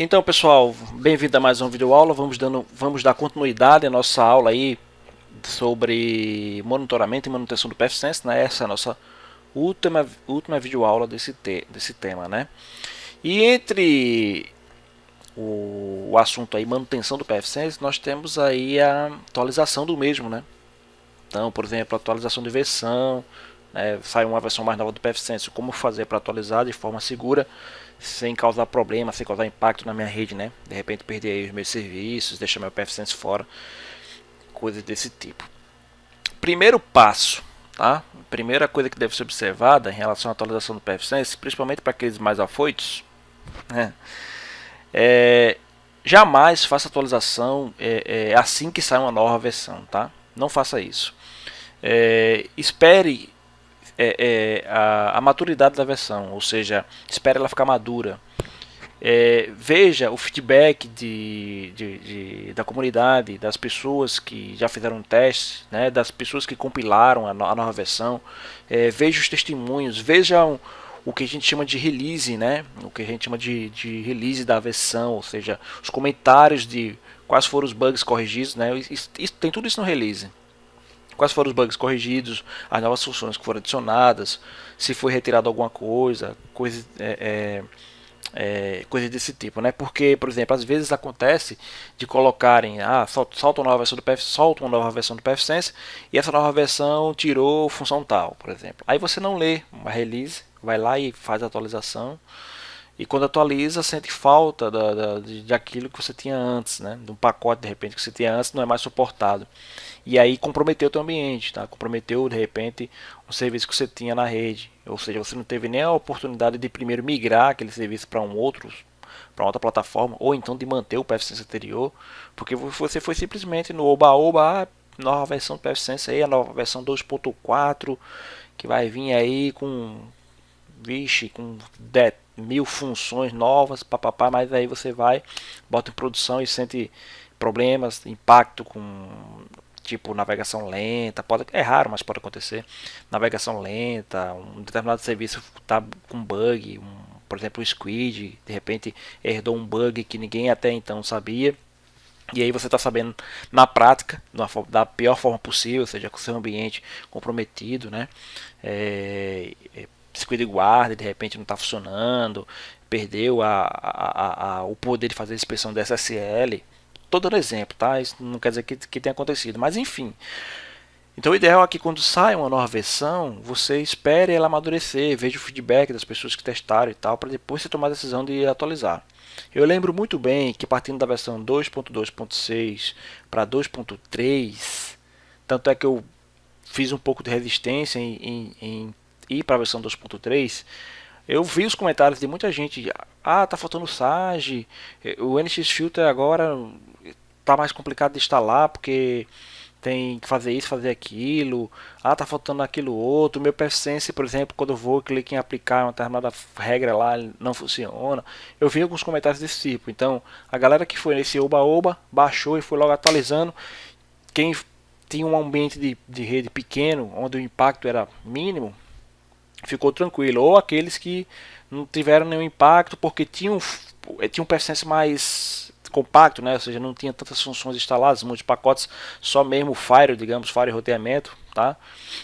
Então, pessoal, bem-vindo a mais um vídeo aula. Vamos dar continuidade à nossa aula aí sobre monitoramento e manutenção do PFSense, né? Essa é a nossa última vídeo aula desse tema, né? E entre o assunto aí manutenção do PFSense, nós temos aí a atualização do mesmo, né? Então, por exemplo, atualização de versão, né? Sai uma versão mais nova do PFSense, como fazer para atualizar de forma segura, sem causar problema, sem causar impacto na minha rede, né? De repente perder aí os meus serviços, deixar meu PFSense fora, coisas desse tipo. Primeiro passo, tá? Primeira coisa que deve ser observada em relação à atualização do PFSense, principalmente para aqueles mais afoitos, né? Jamais faça atualização assim que sai uma nova versão, tá? Não faça isso. Espere a maturidade da versão, ou seja, espere ela ficar madura. Veja o feedback da comunidade, das pessoas que já fizeram testes, né, das pessoas que compilaram a nova versão. Veja os testemunhos, veja o que a gente chama de release, né, o que a gente chama de release da versão, ou seja, os comentários de quais foram os bugs corrigidos, né, tem tudo isso no release. Quais foram os bugs corrigidos, as novas funções que foram adicionadas, se foi retirado alguma coisa, coisas desse tipo, né? Porque, por exemplo, às vezes acontece de colocarem, solta uma nova versão do PFSense e essa nova versão tirou função tal, por exemplo. Aí você não lê uma release, vai lá e faz a atualização. E quando atualiza, sente falta de aquilo que você tinha antes, né? De um pacote, de repente, que você tinha antes, não é mais suportado. E aí comprometeu o teu ambiente, tá? Comprometeu, de repente, um serviço que você tinha na rede. Ou seja, você não teve nem a oportunidade de primeiro migrar aquele serviço para para outra plataforma, ou então de manter o PFSense anterior, porque você foi simplesmente no oba-oba, nova versão do PFSense aí, a nova versão 2.4, que vai vir aí com, vixe, com 10.000 funções novas, papapá, mas aí você vai, bota em produção e sente problemas, impacto com tipo navegação lenta, é raro, mas pode acontecer. Navegação lenta, um determinado serviço está com bug, por exemplo o Squid, de repente herdou um bug que ninguém até então sabia. E aí você está sabendo na prática, da pior forma possível, ou seja, com o seu ambiente comprometido, né? Squid Guard de repente não está funcionando, perdeu o poder de fazer a inspeção da SSL. Estou dando exemplo, tá? Isso não quer dizer que tenha acontecido, mas enfim. Então o ideal é que quando sai uma nova versão, você espere ela amadurecer, veja o feedback das pessoas que testaram e tal, para depois você tomar a decisão de atualizar. Eu lembro muito bem que partindo da versão 2.2.6 para 2.3, tanto é que eu fiz um pouco de resistência em ir para a versão 2.3, eu vi os comentários de muita gente, tá faltando SAGE, o NX Filter agora tá mais complicado de instalar porque tem que fazer isso, fazer aquilo, tá faltando aquilo outro, meu PFSense, por exemplo, quando eu vou clicar em aplicar uma determinada regra lá, não funciona. Eu vi alguns comentários desse tipo. Então, a galera que foi nesse oba-oba, baixou e foi logo atualizando. Quem tinha um ambiente de rede pequeno, onde o impacto era mínimo, ficou tranquilo. Ou aqueles que não tiveram nenhum impacto porque tinham um PFSense mais compacto, né? Ou seja, não tinha tantas funções instaladas, muitos pacotes, só mesmo o Fire, digamos, Fire roteamento, tá?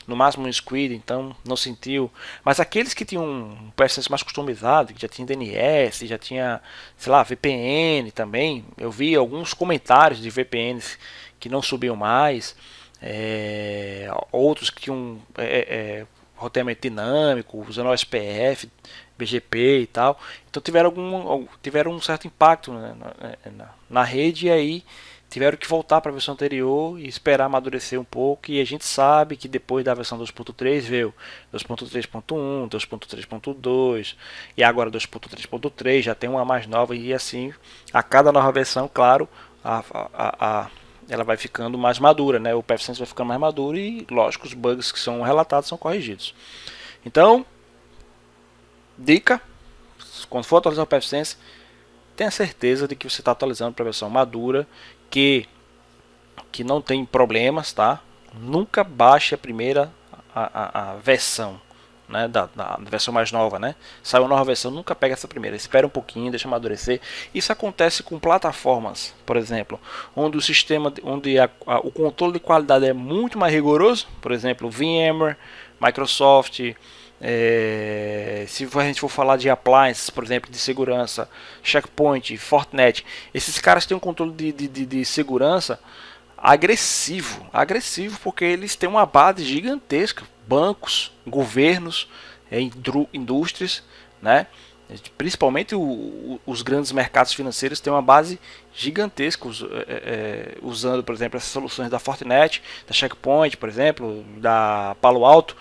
No máximo um Squid, então não sentiu. Mas aqueles que tinham um PFSense mais customizado, que já tinha DNS, já tinha, sei lá, VPN também, eu vi alguns comentários de VPNs que não subiam mais, outros que tinham roteamento dinâmico, usando OSPF, BGP e tal. Então tiveram um certo impacto, né, na rede, e aí tiveram que voltar para a versão anterior e esperar amadurecer um pouco. E a gente sabe que depois da versão 2.3 veio 2.3.1, 2.3.2 e agora 2.3.3, já tem uma mais nova, e assim a cada nova versão, claro, ela vai ficando mais madura, né? O PFSense vai ficando mais maduro e, lógico, os bugs que são relatados são corrigidos. Então, dica, quando for atualizar o PFSense, tenha certeza de que você está atualizando para a versão madura, que não tem problemas, tá? Nunca baixe a primeira a versão, né, da versão mais nova, né? Saiu uma nova versão, nunca pega essa primeira, espera um pouquinho, deixa amadurecer. Isso acontece com plataformas, por exemplo, onde o sistema, onde o controle de qualidade é muito mais rigoroso, por exemplo, VMware, Microsoft, se a gente for falar de appliances, por exemplo, de segurança, Checkpoint, Fortinet, esses caras têm um controle de segurança agressivo, porque eles têm uma base gigantesca, bancos, governos, indústrias, né? Principalmente os grandes mercados financeiros têm uma base gigantesca usando, por exemplo, essas soluções da Fortinet, da Checkpoint, por exemplo, da Palo Alto,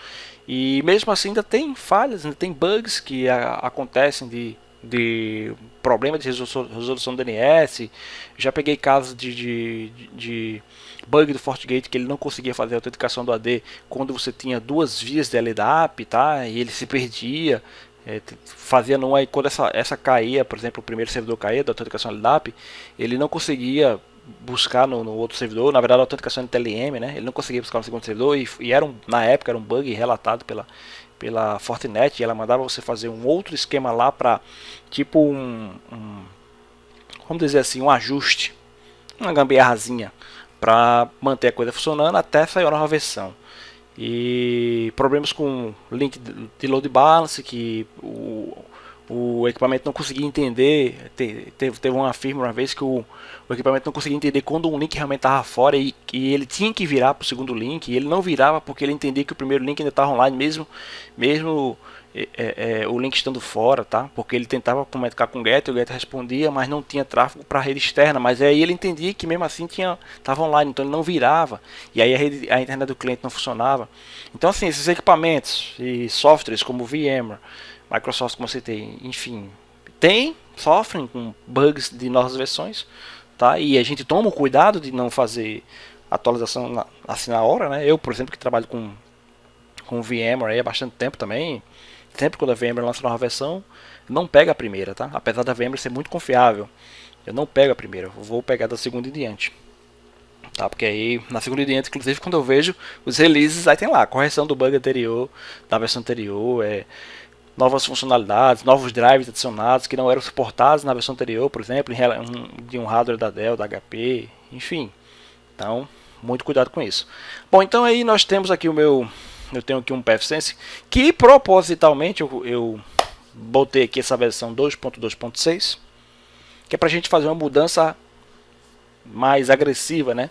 e mesmo assim ainda tem falhas, ainda tem bugs que acontecem de problema de resolução do DNS. Já peguei casos de bug do FortiGate que ele não conseguia fazer a autenticação do AD quando você tinha duas vias de LDAP, tá? E ele se perdia. Fazia numa, e quando essa caía, por exemplo, o primeiro servidor caía da autenticação LDAP, ele não conseguia buscar no outro servidor, na verdade a autenticação de TLM, né? Ele não conseguia buscar no segundo servidor e na época era um bug relatado pela Fortinet, e ela mandava você fazer um outro esquema lá para tipo vamos dizer assim, um ajuste, uma gambiarrazinha para manter a coisa funcionando até sair a nova versão. E problemas com link de load balance, que o equipamento não conseguia entender. Teve uma firma uma vez que o equipamento não conseguia entender quando um link realmente estava fora e ele tinha que virar para o segundo link, e ele não virava porque ele entendia que o primeiro link ainda estava online, mesmo o link estando fora, tá? Porque ele tentava comunicar com o Get respondia, mas não tinha tráfego para a rede externa, mas aí ele entendia que mesmo assim estava online, então ele não virava, e aí a internet do cliente não funcionava. Então assim, esses equipamentos e softwares como VMware, Microsoft, como você tem, enfim, sofrem com bugs de novas versões, tá? E a gente toma o cuidado de não fazer atualização assim na hora, né? Eu, por exemplo, que trabalho com VMware aí há bastante tempo também, sempre quando a VMware lança uma nova versão, não pega a primeira, tá? Apesar da VMware ser muito confiável, eu não pego a primeira, eu vou pegar da segunda em diante. Tá, porque aí na segunda em diante, inclusive, quando eu vejo os releases, aí tem lá correção do bug anterior, da versão anterior, novas funcionalidades, novos drives adicionados que não eram suportados na versão anterior, por exemplo, de um hardware da Dell, da HP, enfim. Então, muito cuidado com isso. Bom, então aí nós temos aqui eu tenho aqui um pfSense que propositalmente eu botei aqui essa versão 2.2.6, que é para a gente fazer uma mudança mais agressiva, né?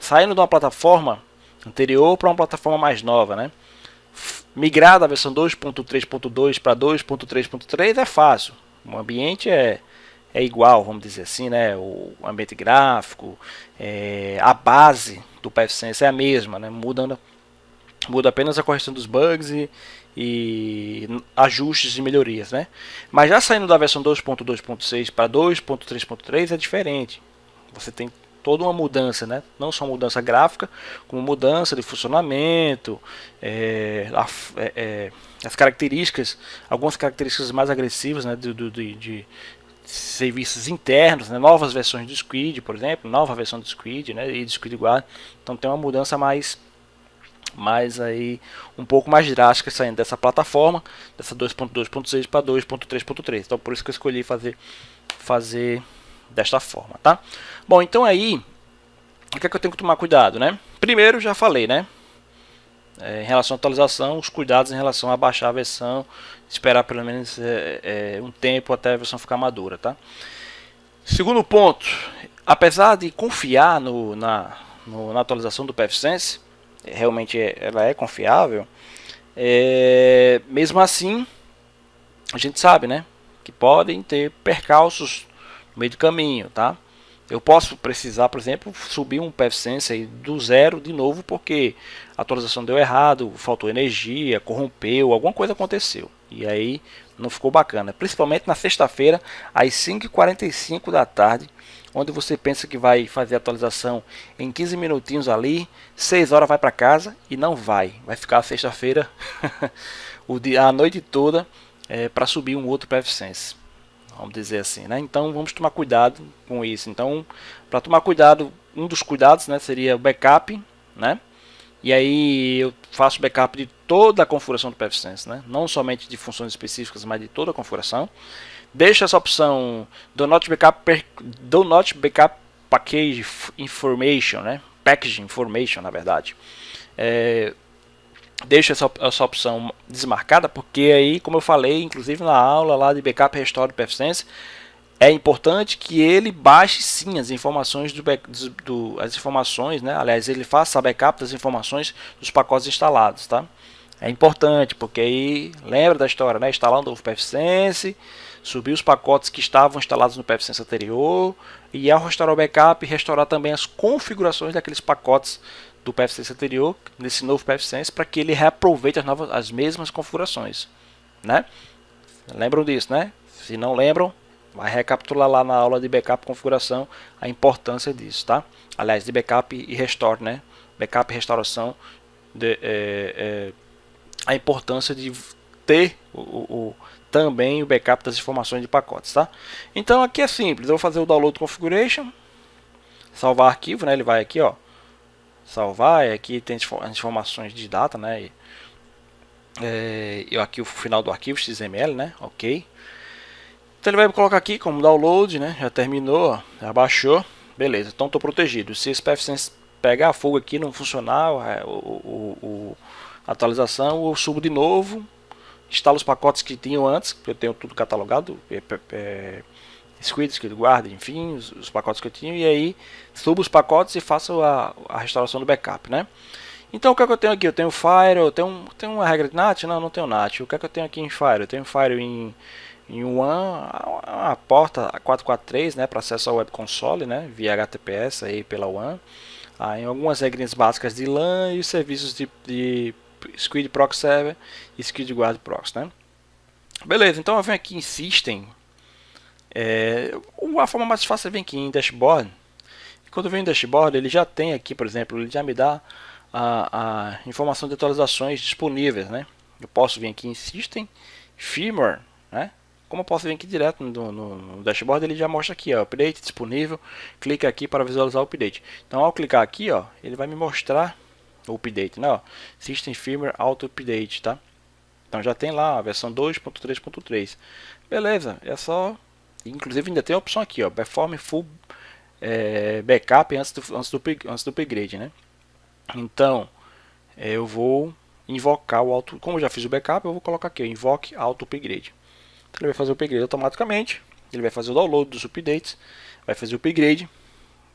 Saindo de uma plataforma anterior para uma plataforma mais nova, né? Migrar da versão 2.3.2 para 2.3.3 é fácil. O ambiente é igual, vamos dizer assim, né? O ambiente gráfico, a base do pfSense é a mesma, né? Muda apenas a correção dos bugs e ajustes e melhorias, né? Mas já saindo da versão 2.2.6 para 2.3.3 é diferente. Você tem toda uma mudança, né? Não só mudança gráfica, como mudança de funcionamento, as características, algumas características mais agressivas, né? De serviços internos, né? Novas versões do Squid, por exemplo, nova versão do Squid, né? E do Squid Guard. Então tem uma mudança mais aí um pouco mais drástica saindo dessa plataforma, dessa 2.2.6 para 2.3.3. Então por isso que eu escolhi fazer desta forma, tá? Bom, então aí o que é que eu tenho que tomar cuidado, né? Primeiro, já falei, né? Em relação à atualização, os cuidados em relação a baixar a versão, esperar pelo menos um tempo até a versão ficar madura, tá? Segundo ponto, apesar de confiar na atualização do pfSense, realmente ela é confiável, mesmo assim a gente sabe, né, que podem ter percalços no meio do caminho, tá? Eu posso precisar, por exemplo, subir um pfSense aí do zero de novo porque a atualização deu errado, faltou energia, corrompeu, alguma coisa aconteceu e aí não ficou bacana, principalmente na sexta-feira às 5h45 da tarde, onde você pensa que vai fazer a atualização em 15 minutinhos ali, 6 horas vai para casa e não vai ficar a sexta-feira a noite toda para subir um outro pfSense, vamos dizer assim, né? Então vamos tomar cuidado com isso. Então, para tomar cuidado, um dos cuidados, né, seria o backup, né? E aí eu faço backup de toda a configuração do pfSense, né? Não somente de funções específicas, mas de toda a configuração. Deixo essa opção do not backup package information, né? Package information, na verdade. Deixo essa opção desmarcada, porque aí, como eu falei, inclusive na aula lá de backup restore do pfSense, é importante que ele baixe sim as informações as informações, né? Aliás, ele faça backup das informações dos pacotes instalados, tá? É importante, porque aí lembra da história, né? Instalar um novo pfSense, subir os pacotes que estavam instalados no pfSense anterior, e ao restaurar o backup, restaurar também as configurações daqueles pacotes do pfSense anterior, nesse novo pfSense, para que ele reaproveite as mesmas configurações, né? Lembram disso, né? Se não lembram, vai recapitular lá na aula de backup e configuração a importância disso, tá? Aliás, de backup e restore, né? Backup e restauração, a importância de ter também o backup das informações de pacotes, tá? Então aqui é simples, eu vou fazer o download configuration, salvar arquivo, né? Ele vai aqui, ó, salvar, aqui tem as informações de data, né? Eu aqui o final do arquivo XML, né? Ok. Então ele vai colocar aqui como download, né? Já terminou, já baixou, beleza. Então estou protegido. Se esse pfSense pegar fogo aqui, não funcionar a atualização, eu subo de novo, instalo os pacotes que tinham antes, eu tenho tudo catalogado, Squid, Guard, enfim, os pacotes que eu tinha, e aí subo os pacotes e faço a restauração do backup, né? Então o que é que eu tenho aqui? Eu tenho Fire, eu tenho uma regra de NAT? Não, não tenho NAT. O que é que eu tenho aqui em Fire? Eu tenho Fire em uma porta 443, né, para acesso ao web console, né, via HTTPS aí pela WAN. Em algumas regrinhas básicas de LAN e os serviços de Squid Proxy Server e Squid Guard Proxy, né? Beleza, então eu venho aqui em System. A forma mais fácil é vir aqui em Dashboard. E quando eu venho em Dashboard, ele já tem aqui, por exemplo, ele já me dá a informação de atualizações disponíveis, né? Eu posso vir aqui em System, Firmware, né? Como eu posso vir aqui direto no dashboard, ele já mostra aqui, ó, update disponível. Clica aqui para visualizar o update. Então, ao clicar aqui, ó, ele vai me mostrar o update, né? Ó, System Firmware Auto Update, tá? Então já tem lá a versão 2.3.3. Beleza, é só. Inclusive ainda tem a opção aqui, ó, Perform Full Backup antes do upgrade, né? Então, eu vou invocar o auto. Como eu já fiz o backup, eu vou colocar aqui, ó, Invoke Auto Upgrade. Então, ele vai fazer o upgrade automaticamente. Ele vai fazer o download dos updates, vai fazer o upgrade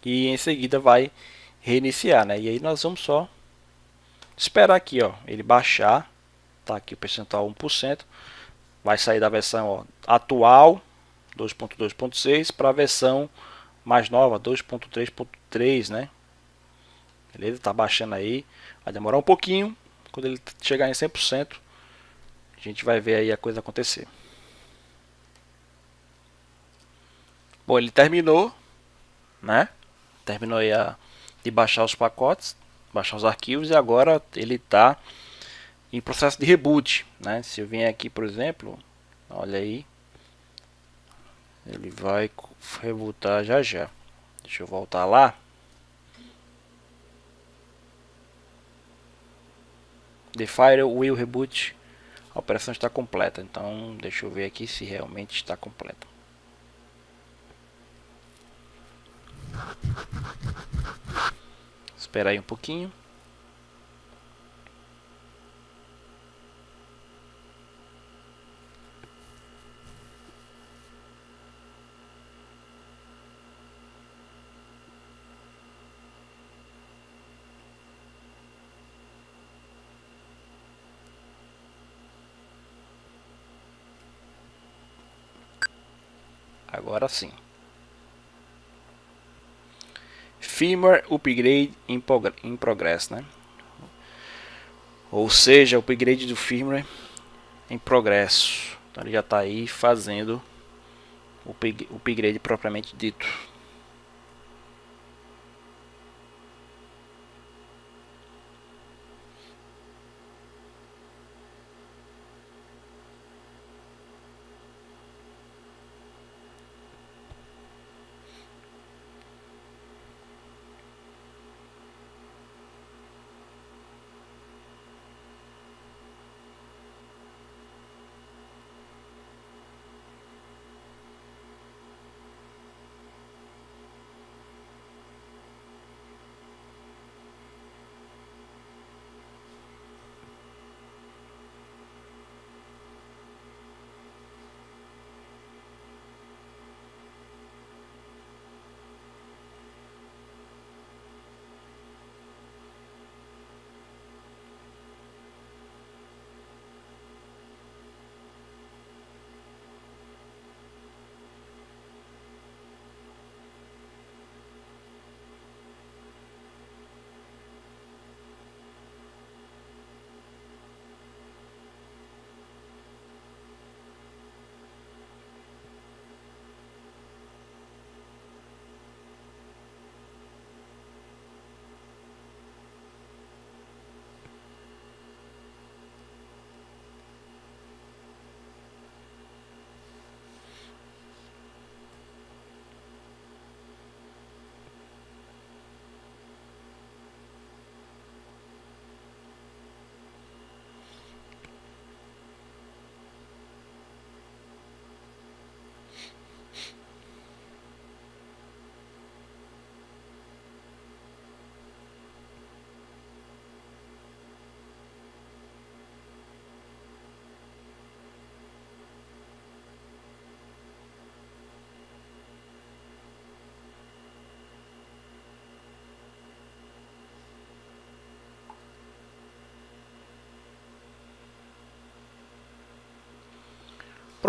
e em seguida vai reiniciar, né? E aí nós vamos só esperar aqui, ó, ele baixar. Tá aqui o percentual 1%. Vai sair da versão, ó, atual 2.2.6 para a versão mais nova 2.3.3, né? Beleza? Tá baixando aí. Vai demorar um pouquinho. Quando ele chegar em 100%, a gente vai ver aí a coisa acontecer. Bom, ele terminou, né? Terminou aí de baixar os pacotes, baixar os arquivos, e agora ele está em processo de reboot, né? Se eu vier aqui, por exemplo, olha aí, ele vai rebootar já já. Deixa eu voltar lá. The Fire will reboot. A operação está completa. Então, deixa eu ver aqui se realmente está completa. Espera aí um pouquinho. Agora sim. Firmware Upgrade in Progress, né? Ou seja, o upgrade do firmware em progresso. Então ele já está aí fazendo o upgrade propriamente dito.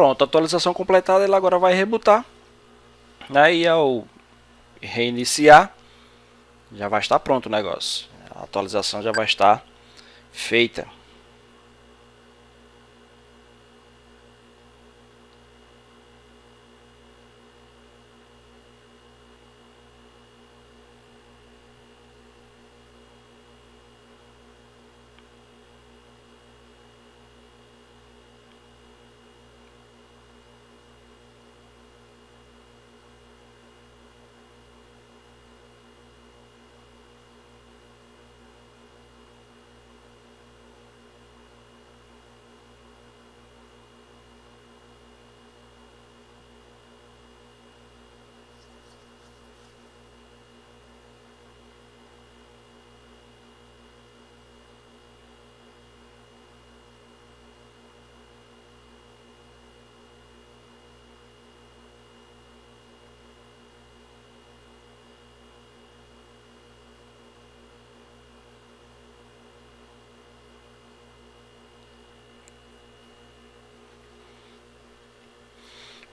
Pronto, atualização completada, ele agora vai rebootar. Aí ao reiniciar, já vai estar pronto o negócio. A atualização já vai estar feita.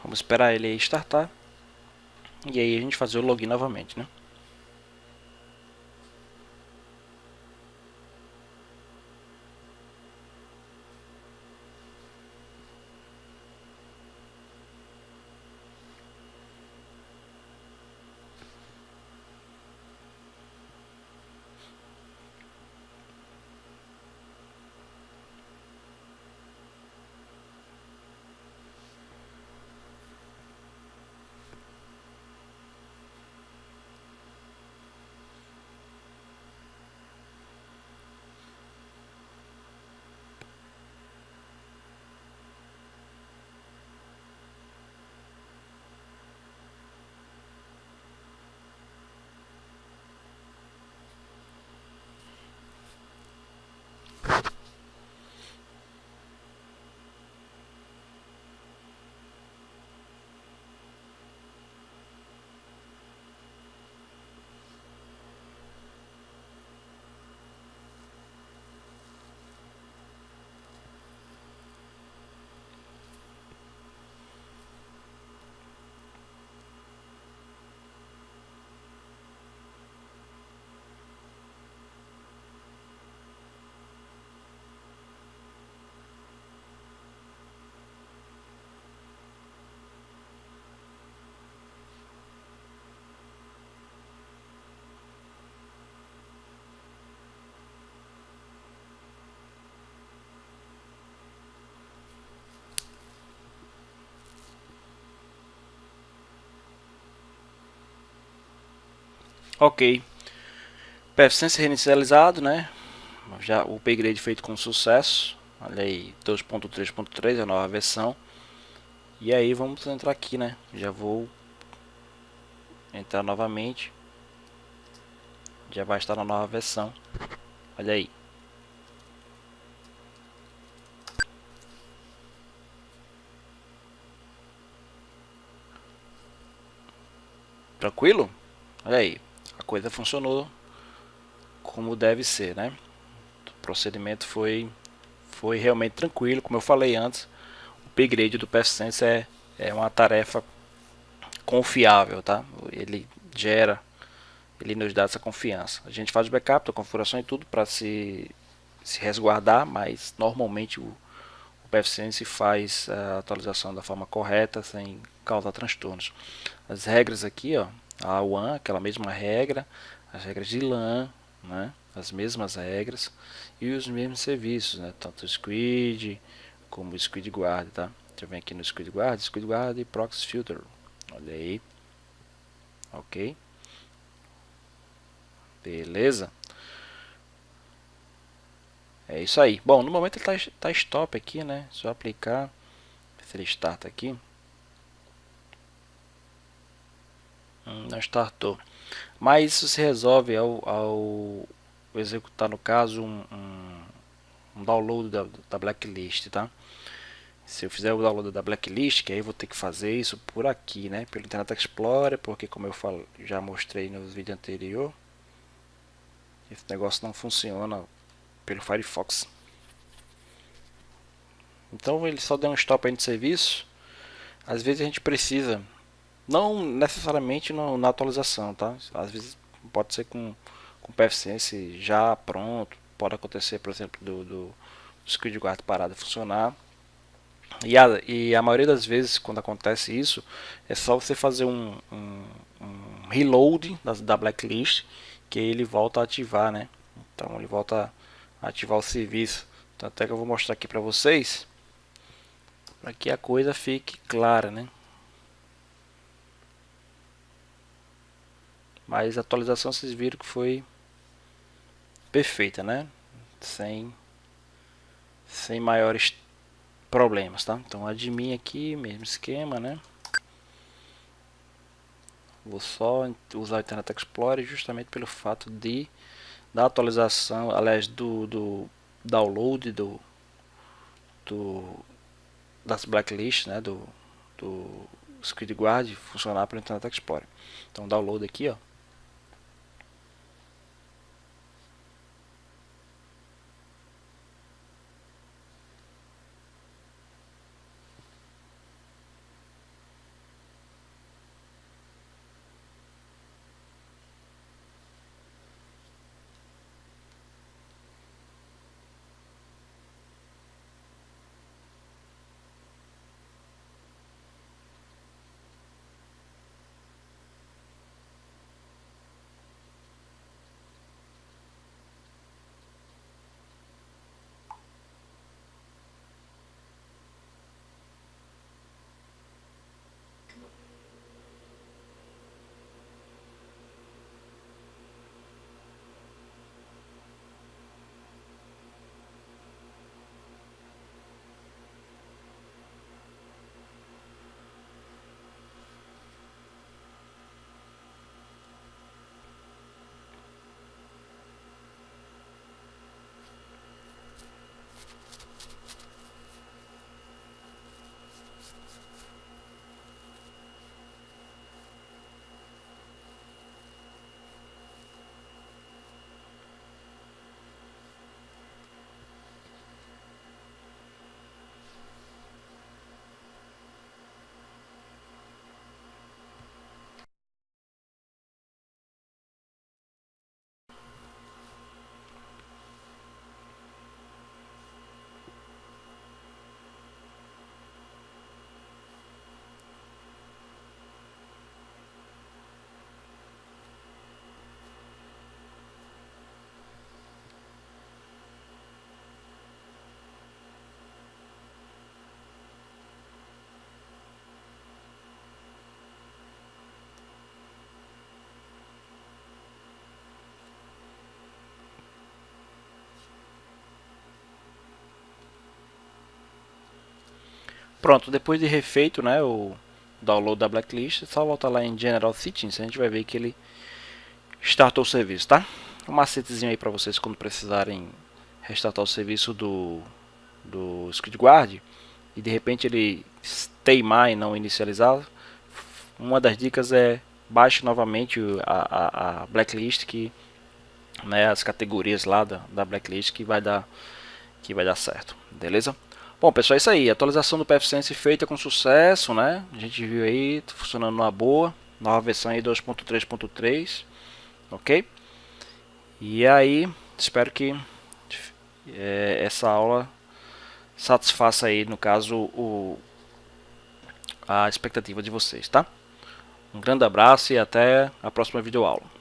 Vamos esperar ele startar. E aí a gente fazer o login novamente, né? Ok. PFSense reinicializado, né? Já o upgrade feito com sucesso. Olha aí, 2.3.3, a nova versão. E aí vamos entrar aqui, né? Já vou entrar novamente. Já vai estar na nova versão. Olha aí. Tranquilo? Olha aí. A coisa funcionou como deve ser, né? O procedimento foi realmente tranquilo. Como eu falei antes, o upgrade do PFSense é uma tarefa confiável, tá? Ele nos dá essa confiança. A gente faz o backup da configuração e tudo para se resguardar, mas normalmente o PFSense faz a atualização da forma correta, sem causar transtornos. As regras aqui, ó, a WAN, aquela mesma regra, as regras de LAN, né, as mesmas regras e os mesmos serviços, né, tanto o Squid como o Squid Guard, tá? Deixa eu ver aqui no Squid Guard e Proxy Filter. Olha aí. Ok. Beleza. É isso aí. Bom, no momento ele tá stop aqui, né? Só aplicar. Se ele starta aqui. Não startou. Mas isso se resolve ao executar, no caso, um download da blacklist, tá? Se eu fizer o download da blacklist, que aí eu vou ter que fazer isso por aqui, né? Pelo Internet Explorer, porque como eu já mostrei no vídeo anterior, esse negócio não funciona pelo Firefox. Então ele só deu um stop aí no serviço. Às vezes a gente precisa, não necessariamente na atualização, tá? Às vezes pode ser com o PFSense já pronto, pode acontecer, por exemplo, do SquidGuard parar de funcionar. E a maioria das vezes, quando acontece isso, é só você fazer um reload da blacklist, que ele volta a ativar, né? Então ele volta a ativar o serviço. Então, até que eu vou mostrar aqui para vocês, para que a coisa fique clara, né? Mas a atualização vocês viram que foi perfeita, né? Sem, sem maiores problemas, tá? Então admin aqui, mesmo esquema, né? Vou só usar o Internet Explorer justamente pelo fato da atualização, aliás, do download do das blacklists, né? Do SquidGuard funcionar pelo Internet Explorer. Então download aqui, ó. Pronto, depois de refeito, né, o download da blacklist, é só voltar lá em General Settings, a gente vai ver que ele startou o serviço, tá? Um macetezinho aí para vocês quando precisarem restartar o serviço do SquidGuard e de repente ele teimar e não inicializar. Uma das dicas é baixe novamente a blacklist, que, né, as categorias lá da blacklist, que vai dar certo, beleza? Bom, pessoal, é isso aí. A atualização do PFSense feita com sucesso, né? A gente viu aí, funcionando numa boa. Nova versão aí 2.3.3, ok? E aí, espero que essa aula satisfaça aí, no caso, a expectativa de vocês, tá? Um grande abraço e até a próxima videoaula.